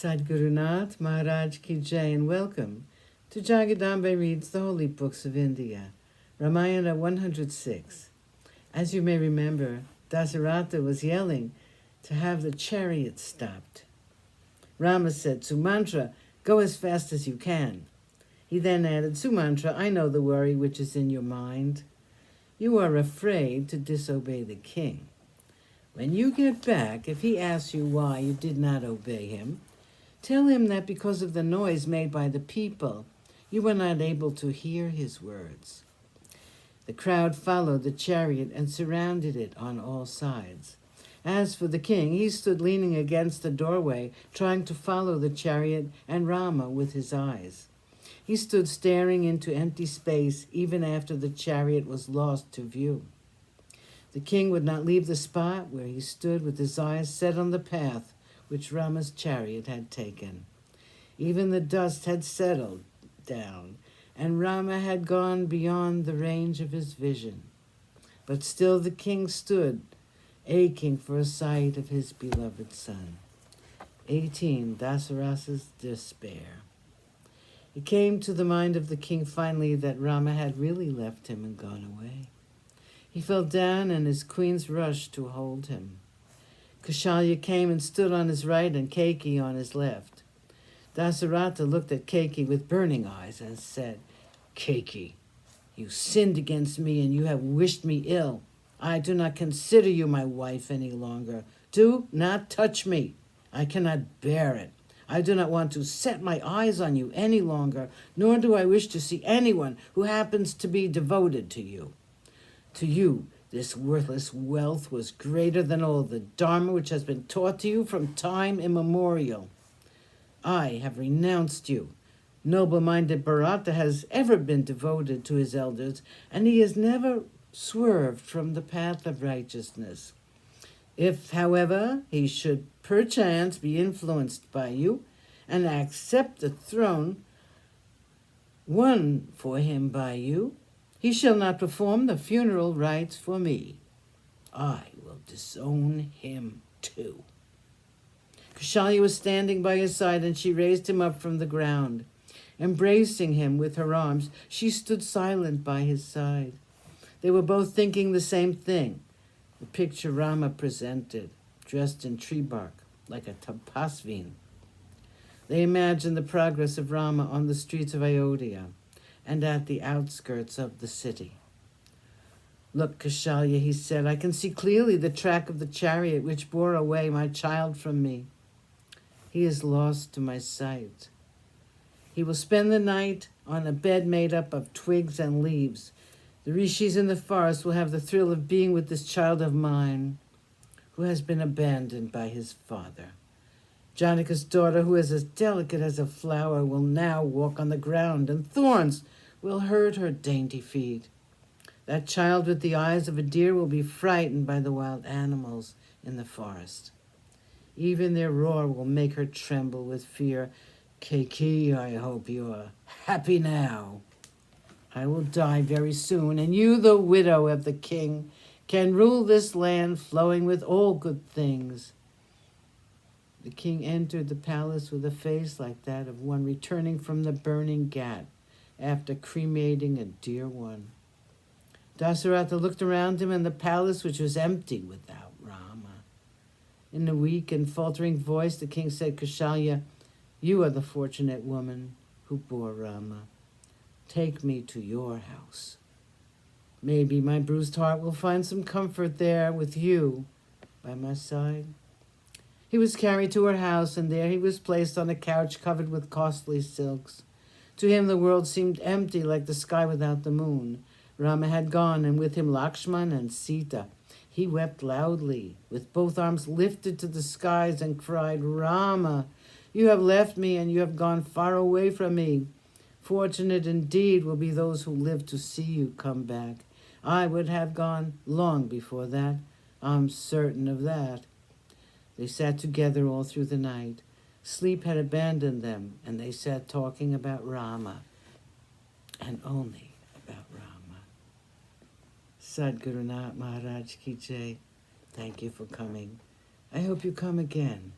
Sadguru Nath Maharaj Ki Jai, and welcome to Jagadambe Reads the Holy Books of India, Ramayana 106. As you may remember, Dasarata was yelling to have the chariot stopped. Rama said, Sumantra, go as fast as you can. He then added, Sumantra, I know the worry which is in your mind. You are afraid to disobey the king. When you get back, if he asks you why you did not obey him, tell him that because of the noise made by the people, you were not able to hear his words. The crowd followed the chariot and surrounded it on all sides. As for the king, he stood leaning against the doorway, trying to follow the chariot and Rama with his eyes. He stood staring into empty space even after the chariot was lost to view. The king would not leave the spot where he stood with his eyes set on the path which Rama's chariot had taken. Even the dust had settled down, and Rama had gone beyond the range of his vision. But still the king stood, aching for a sight of his beloved son. 18. Dasarata's despair. It came to the mind of the king finally that Rama had really left him and gone away. He fell down, and his queens rushed to hold him. Kaushalya came and stood on his right and Keiki on his left. Dasarata looked at Keiki with burning eyes and said, Keiki, you sinned against me and you have wished me ill. I do not consider you my wife any longer. Do not touch me. I cannot bear it. I do not want to set my eyes on you any longer, nor do I wish to see anyone who happens to be devoted to you. To you, this worthless wealth was greater than all the Dharma which has been taught to you from time immemorial. I have renounced you. Noble-minded Bharata has ever been devoted to his elders, and he has never swerved from the path of righteousness. If, however, he should perchance be influenced by you and accept the throne won for him by you, he shall not perform the funeral rites for me. I will disown him too. Kaushalya was standing by his side, and she raised him up from the ground. Embracing him with her arms, she stood silent by his side. They were both thinking the same thing. The picture Rama presented, dressed in tree bark, like a tapasvin. They imagined the progress of Rama on the streets of Ayodhya and at the outskirts of the city. Look, Kaushalya, he said, I can see clearly the track of the chariot which bore away my child from me. He is lost to my sight. He will spend the night on a bed made up of twigs and leaves. The rishis in the forest will have the thrill of being with this child of mine who has been abandoned by his father. Janaka's daughter, who is as delicate as a flower, will now walk on the ground, and thorns will hurt her dainty feet. That child with the eyes of a deer will be frightened by the wild animals in the forest. Even their roar will make her tremble with fear. Keiki, I hope you are happy now. I will die very soon, and you, the widow of the king, can rule this land flowing with all good things. The king entered the palace with a face like that of one returning from the burning ghat after cremating a dear one. Dasarata looked around him in the palace, which was empty without Rama. In a weak and faltering voice, the king said, Kaushalya, you are the fortunate woman who bore Rama. Take me to your house. Maybe my bruised heart will find some comfort there with you by my side. He was carried to her house, and there he was placed on a couch covered with costly silks. To him the world seemed empty like the sky without the moon. Rama had gone, and with him Lakshman and Sita. He wept loudly, with both arms lifted to the skies, and cried, Rama, you have left me, and you have gone far away from me. Fortunate indeed will be those who live to see you come back. I would have gone long before that. I'm certain of that. They sat together all through the night. Sleep had abandoned them, and they sat talking about Rama, and only about Rama. Sadguru Nath Maharaj Ki Jai. Thank you for coming. I hope you come again.